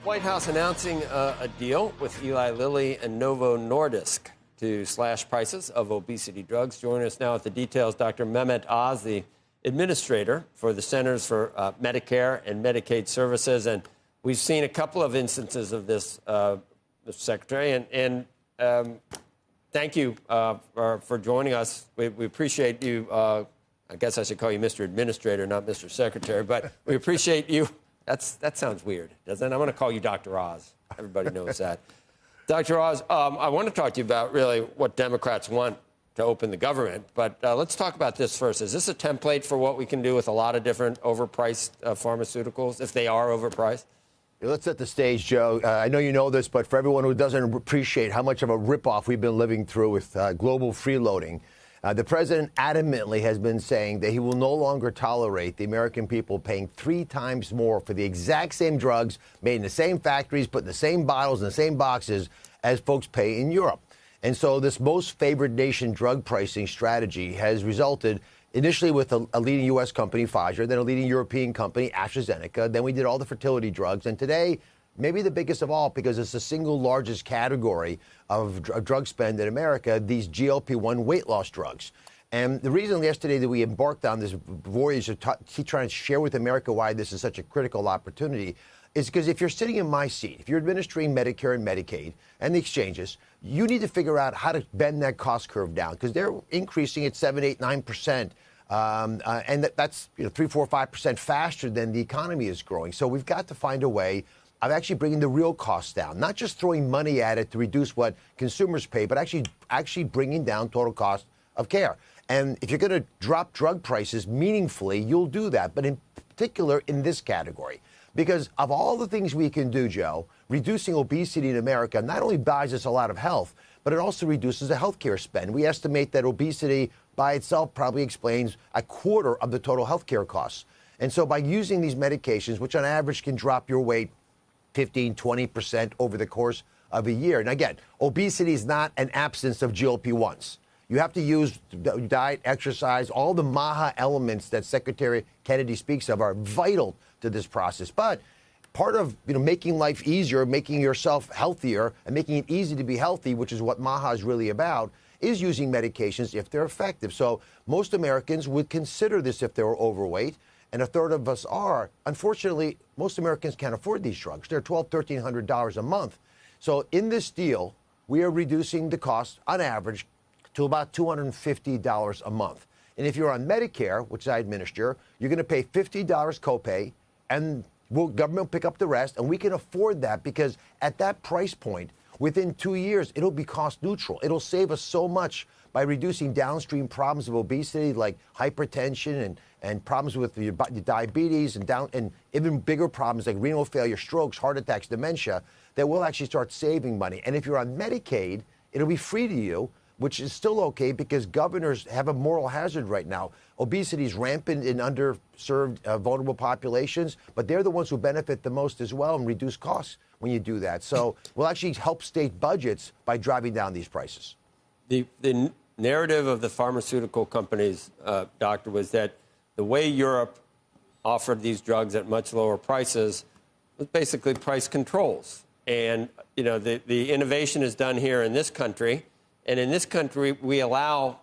White House announcing a deal with Eli Lilly and Novo Nordisk to slash prices of obesity drugs. Joining us now with the details, Dr. Mehmet Oz, the administrator for the Centers for Medicare and Medicaid Services. And we've seen a couple of instances of this, Mr. Secretary, and thank you for joining us. We appreciate you. I guess I should call you Mr. Administrator, not Mr. Secretary, but we appreciate you. That sounds weird, doesn't it? I'm going to call you Dr. Oz. Everybody knows that. Dr. Oz, I want to talk to you about really what Democrats want to open the government, but let's talk about this first. Is this a template for what we can do with a lot of different overpriced pharmaceuticals, if they are overpriced? Let's set the stage, Joe. I know you know this, but for everyone who doesn't appreciate how much of a ripoff we've been living through with global freeloading, the president adamantly has been saying that he will no longer tolerate the American people paying 3 times more for the exact same drugs made in the same factories, put in the same bottles, in the same boxes as folks pay in Europe. And so this most favored nation drug pricing strategy has resulted initially with a leading U.S. company, Pfizer, then a leading European company, AstraZeneca. Then we did all the fertility drugs. And today, maybe the biggest of all, because it's the single largest category of drug spend in America, these GLP-1 weight loss drugs. And the reason yesterday that we embarked on this voyage of keep trying to share with America why this is such a critical opportunity is because if you're sitting in my seat, if you're administering Medicare and Medicaid and the exchanges, you need to figure out how to bend that cost curve down because they're increasing at 7, 8, 9%. And that's 3, 4, 5% faster than the economy is growing. So we've got to find a way of actually bringing the real costs down, not just throwing money at it to reduce what consumers pay, but actually bringing down total cost of care. And if you're going to drop drug prices meaningfully, you'll do that. But in particular, in this category. Because of all the things we can do, Joe, reducing obesity in America not only buys us a lot of health, but it also reduces the health care spend. We estimate that obesity by itself probably explains a quarter of the total health care costs. And so by using these medications, which on average can drop your weight 15, 20% over the course of a year. And again, obesity is not an absence of GLP-1s. You have to use diet, exercise, all the MAHA elements that Secretary Kennedy speaks of are vital to this process. But part of making life easier, making yourself healthier, and making it easy to be healthy, which is what MAHA is really about, is using medications if they're effective. So most Americans would consider this if they were overweight, and a third of us are. Unfortunately, most Americans can't afford these drugs. They're $1,200, $1,300 a month. So in this deal, we are reducing the cost on average to about $250 a month. And if you're on Medicare, which I administer, you're going to pay $50 copay, and government will pick up the rest, and we can afford that because at that price point, within 2 years, it'll be cost neutral. It'll save us so much by reducing downstream problems of obesity like hypertension and problems with the diabetes and even bigger problems like renal failure, strokes, heart attacks, dementia, that we'll actually start saving money. And if you're on Medicaid, it'll be free to you, which is still okay because governors have a moral hazard right now. Obesity is rampant in underserved, vulnerable populations, but they're the ones who benefit the most as well and reduce costs when you do that. So we'll actually help state budgets by driving down these prices. The narrative of the pharmaceutical companies, Doctor, was that the way Europe offered these drugs at much lower prices was basically price controls. And, the innovation is done here in this country. And in this country, we allow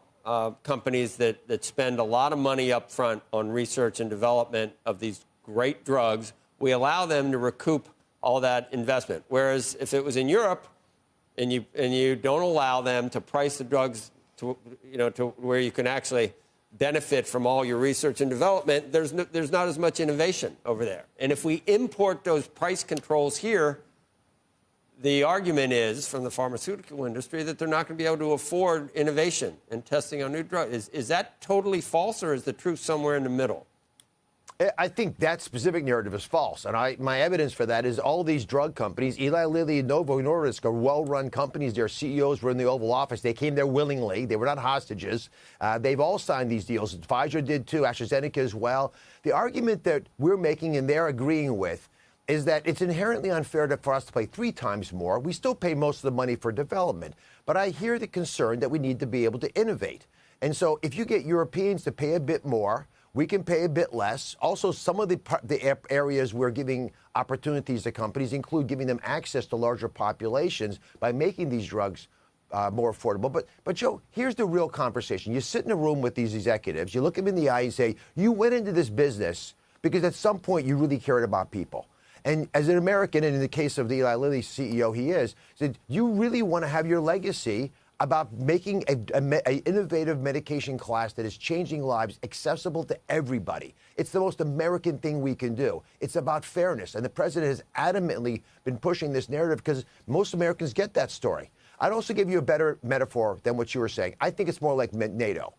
companies that spend a lot of money up front on research and development of these great drugs, we allow them to recoup all that investment. Whereas if it was in Europe and you don't allow them to price the drugs to where you can actually benefit from all your research and development, there's not as much innovation over there. And if we import those price controls here, the argument is from the pharmaceutical industry that they're not going to be able to afford innovation and testing on new drugs. Is that totally false, or is the truth somewhere in the middle? I think that specific narrative is false. And my evidence for that is all these drug companies, Eli Lilly and Novo Nordisk, are well-run companies. Their CEOs were in the Oval Office. They came there willingly. They were not hostages. They've all signed these deals. Pfizer did too, AstraZeneca as well. The argument that we're making and they're agreeing with is that it's inherently unfair for us to pay 3 times more. We still pay most of the money for development. But I hear the concern that we need to be able to innovate. And so if you get Europeans to pay a bit more, We can pay a bit less. Also, some of the areas we're giving opportunities to companies include giving them access to larger populations by making these drugs more affordable. But Joe, here's the real conversation. You sit in a room with these executives, you look them in the eye and say, you went into this business because at some point you really cared about people. And as an American, and in the case of the Eli Lilly CEO, he said, you really want to have your legacy about making an innovative medication class that is changing lives accessible to everybody. It's the most American thing we can do. It's about fairness. And the president has adamantly been pushing this narrative because most Americans get that story. I'd also give you a better metaphor than what you were saying. I think it's more like NATO.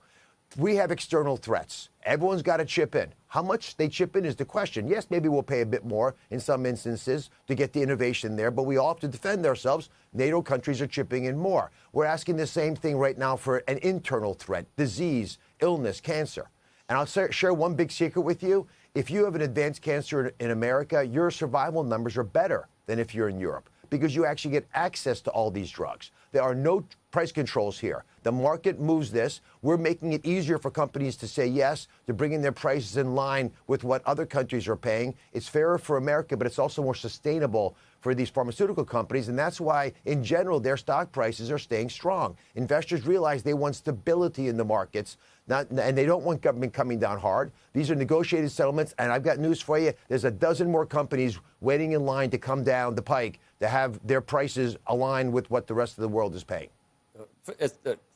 We have external threats. Everyone's got to chip in. How much they chip in is the question. Yes, maybe we'll pay a bit more in some instances to get the innovation there, but we all have to defend ourselves. NATO countries are chipping in more. We're asking the same thing right now for an internal threat, disease, illness, cancer. And I'll share one big secret with you. If you have an advanced cancer in America, your survival numbers are better than if you're in Europe because you actually get access to all these drugs. There are no price controls here. The market moves this. We're making it easier for companies to say yes, to bringing their prices in line with what other countries are paying. It's fairer for America, but it's also more sustainable for these pharmaceutical companies. And that's why, in general, their stock prices are staying strong. Investors realize they want stability in the markets, and they don't want government coming down hard. These are negotiated settlements. And I've got news for you. There's a dozen more companies waiting in line to come down the pike to have their prices align with what the rest of the world is paying.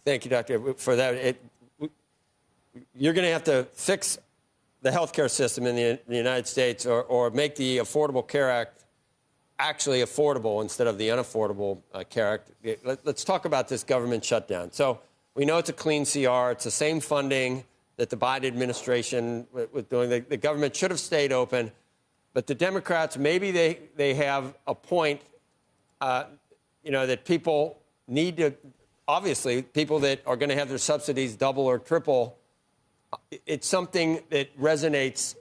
Thank you, Doctor, for that. You're going to have to fix the healthcare system in the United States or make the Affordable Care Act actually affordable instead of the unaffordable Care Act. Let's talk about this government shutdown. So we know it's a clean CR. It's the same funding that the Biden administration was doing. The government should have stayed open. But the Democrats, maybe they have a point, that people need to, obviously, people that are going to have their subsidies double or triple, it's something that resonates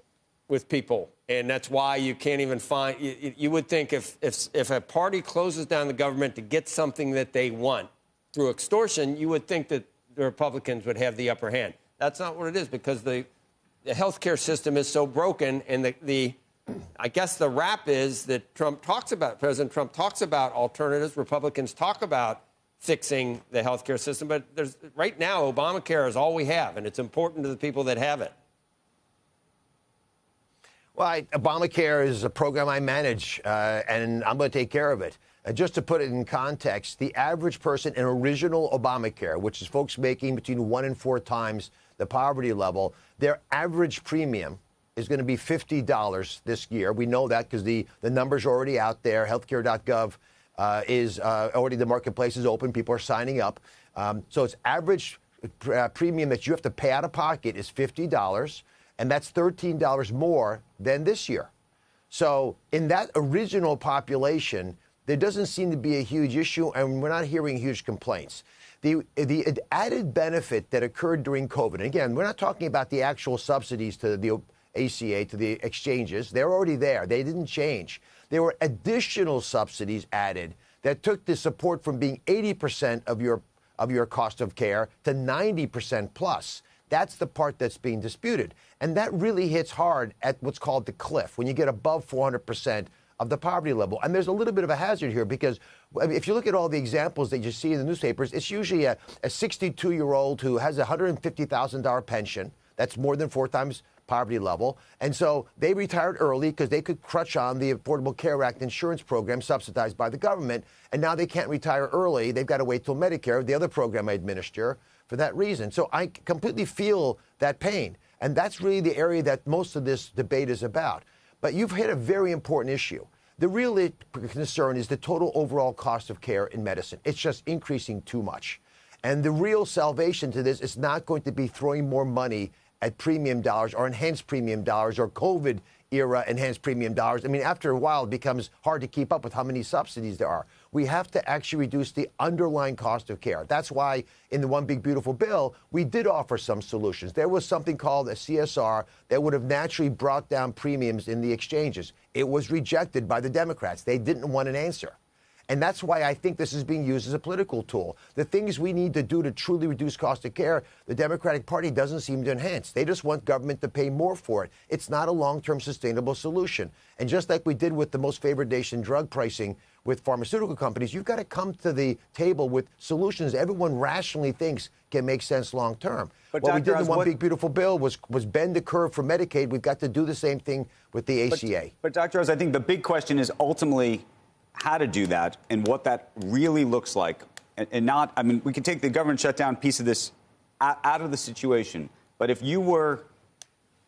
with people. And that's why you can't even find, you would think if a party closes down the government to get something that they want through extortion, you would think that the Republicans would have the upper hand. That's not what it is because the healthcare system is so broken. And I guess the rap is that President Trump talks about alternatives. Republicans talk about fixing the healthcare system. But right now, Obamacare is all we have, and it's important to the people that have it. Well, Obamacare is a program I manage, and I'm going to take care of it. Just to put it in context, the average person in original Obamacare, which is folks making between 1 and 4 times the poverty level, their average premium is going to be $50 this year. We know that because the numbers are already out there. Healthcare.gov is already, the marketplace is open. People are signing up. So its average premium that you have to pay out of pocket is $50, and that's $13 more than this year. So in that original population, there doesn't seem to be a huge issue, and we're not hearing huge complaints. The added benefit that occurred during COVID, and again, we're not talking about the actual subsidies to the ACA, to the exchanges. They're already there. They didn't change. There were additional subsidies added that took the support from being 80% of your cost of care to 90% plus. That's the part that's being disputed. And that really hits hard at what's called the cliff, when you get above 400% of the poverty level. And there's a little bit of a hazard here because if you look at all the examples that you see in the newspapers, it's usually a 62-year-old who has a $150,000 pension. That's more than 4 times poverty level. And so they retired early because they could crutch on the Affordable Care Act insurance program subsidized by the government. And now they can't retire early. They've got to wait till Medicare, the other program I administer, for that reason. So I completely feel that pain. And that's really the area that most of this debate is about. But you've hit a very important issue. The real concern is the total overall cost of care in medicine. It's just increasing too much. And the real salvation to this is not going to be throwing more money at premium dollars or enhanced premium dollars or COVID era enhanced premium dollars. I mean, after a while, it becomes hard to keep up with how many subsidies there are. We have to actually reduce the underlying cost of care. That's why in the One Big Beautiful Bill, we did offer some solutions. There was something called a CSR that would have naturally brought down premiums in the exchanges. It was rejected by the Democrats. They didn't want an answer. And that's why I think this is being used as a political tool. The things we need to do to truly reduce cost of care, the Democratic Party doesn't seem to enhance. They just want government to pay more for it. It's not a long-term sustainable solution. And just like we did with the most favored nation drug pricing with pharmaceutical companies, you've got to come to the table with solutions everyone rationally thinks can make sense long-term. What we did in One Big Beautiful Bill was bend the curve for Medicaid. We've got to do the same thing with the ACA. But Dr. Oz, I think the big question is ultimately how to do that and what that really looks like. And not, I mean, we can take the government shutdown piece of this out of the situation. But if you were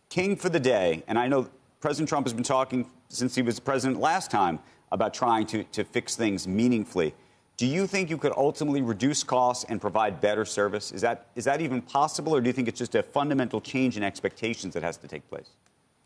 king for the day, and I know President Trump has been talking since he was president last time about trying to fix things meaningfully, do you think you could ultimately reduce costs and provide better service? Is that even possible, or do you think it's just a fundamental change in expectations that has to take place?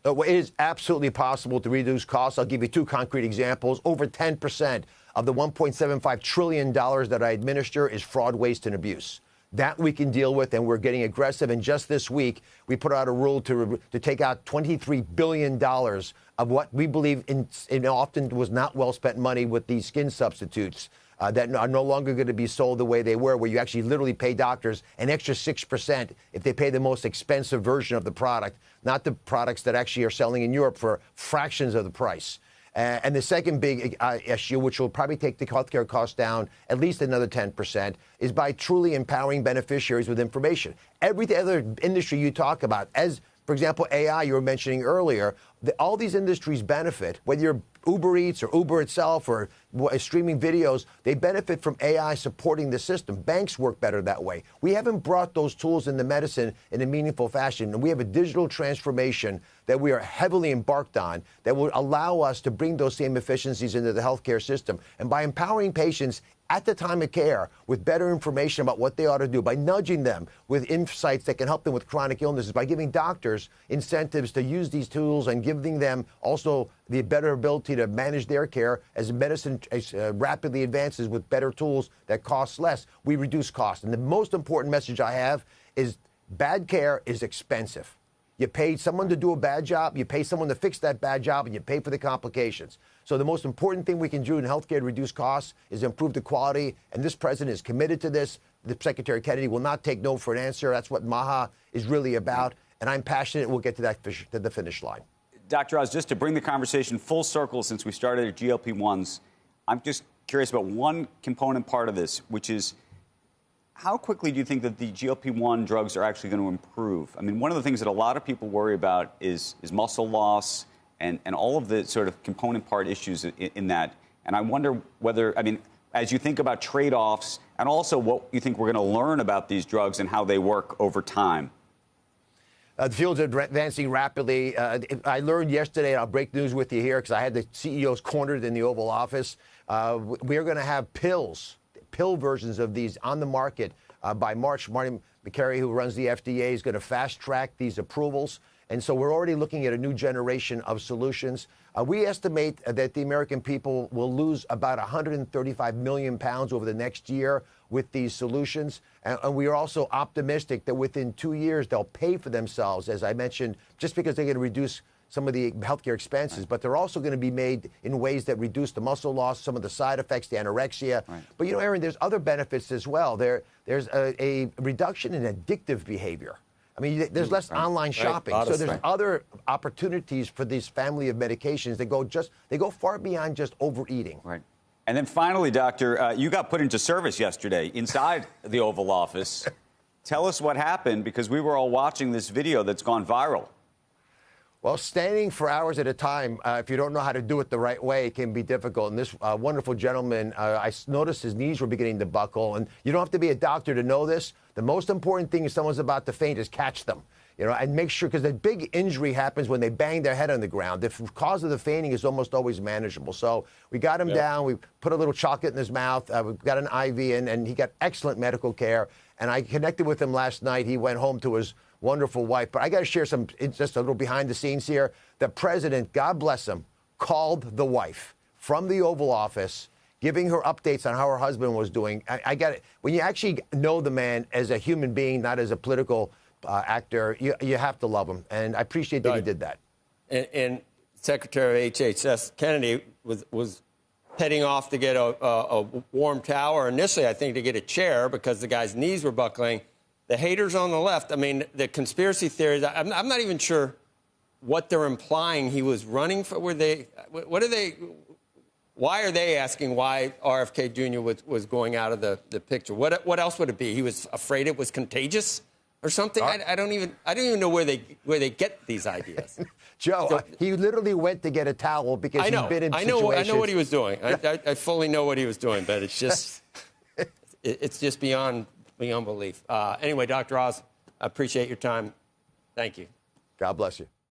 It is absolutely possible to reduce costs. I'll give you two concrete examples. Over 10% of the $1.75 trillion that I administer is fraud, waste, and abuse. That we can deal with, and we're getting aggressive. And just this week, we put out a rule to take out $23 billion of what we believe in often was not well-spent money with these skin substitutes that are no longer going to be sold the way they were, where you actually literally pay doctors an extra 6% if they pay the most expensive version of the product, not the products that actually are selling in Europe for fractions of the price. And the second big issue, which will probably take the healthcare costs down at least another 10%, is by truly empowering beneficiaries with information. Every other industry you talk about, as, for example, AI you were mentioning earlier, all these industries benefit, whether you're Uber Eats or Uber itself or streaming videos, they benefit from AI supporting the system. Banks work better that way. We haven't brought those tools into medicine in a meaningful fashion, and we have a digital transformation that we are heavily embarked on that will allow us to bring those same efficiencies into the healthcare system. And by empowering patients at the time of care with better information about what they ought to do, by nudging them with insights that can help them with chronic illnesses, by giving doctors incentives to use these tools and giving them also the better ability to manage their care as medicine rapidly advances with better tools that cost less, we reduce costs. And the most important message I have is bad care is expensive. You pay someone to do a bad job, you pay someone to fix that bad job, and you pay for the complications. So the most important thing we can do in healthcare to reduce costs is improve the quality, and this president is committed to this. The Secretary Kennedy will not take no for an answer. That's what MAHA is really about, and I'm passionate we'll get to the finish line. Dr. Oz, just to bring the conversation full circle since we started at GLP-1s, I'm just curious about one component part of this, which is how quickly do you think that the GLP-1 drugs are actually going to improve? I mean, one of the things that a lot of people worry about is muscle loss and all of the sort of component part issues in that. And I wonder whether, I mean, as you think about trade-offs and also what you think we're going to learn about these drugs and how they work over time. The field's advancing rapidly. I learned yesterday, and I'll break news with you here because I had the CEOs cornered in the Oval Office. We're going to have pill versions of these on the market by March. Marty McCary, who runs the FDA, is going to fast-track these approvals. And so we're already looking at a new generation of solutions. We estimate that the American people will lose about 135 million pounds over the next year with these solutions. And we are also optimistic that within 2 years, they'll pay for themselves, as I mentioned, just because they're going to reduce some of the healthcare expenses. Right. But they're also going to be made in ways that reduce the muscle loss, some of the side effects, the anorexia. Right. But, you know, Aaron, there's other benefits as well. There's a reduction in addictive behavior. I mean, there's less online shopping. So there's other opportunities for this family of medications that go far beyond just overeating. Right. And then finally, Doctor, you got put into service yesterday inside the Oval Office. Tell us what happened, because we were all watching this video that's gone viral. Well, standing for hours at a time, if you don't know how to do it the right way, it can be difficult. And this wonderful gentleman, I noticed his knees were beginning to buckle. And you don't have to be a doctor to know this. The most important thing if someone's about to faint is catch them, you know, and make sure, because the big injury happens when they bang their head on the ground. The cause of the fainting is almost always manageable. So we got him down. We put a little chocolate in his mouth. We got an IV in, and he got excellent medical care. And I connected with him last night. He went home to his wonderful wife. But I got to share just a little behind the scenes here. The president, God bless him, called the wife from the Oval Office, giving her updates on how her husband was doing. I got it. When you actually know the man as a human being, not as a political actor, you have to love him. And I appreciate that he did that. And Secretary of HHS Kennedy was heading off to get a warm towel, or initially, I think, to get a chair because the guy's knees were buckling. The haters on the left, I mean, the conspiracy theories, I'm not even sure what they're implying he was running for. Why are they asking why RFK Jr. was going out of the picture? What else would it be? He was afraid it was contagious or something? I don't even know where they get these ideas. Joe, he literally went to get a towel because he's been in situations. I know what he was doing. I fully know what he was doing, but it's just it's just beyond belief. Anyway, Dr. Oz, I appreciate your time. Thank you. God bless you.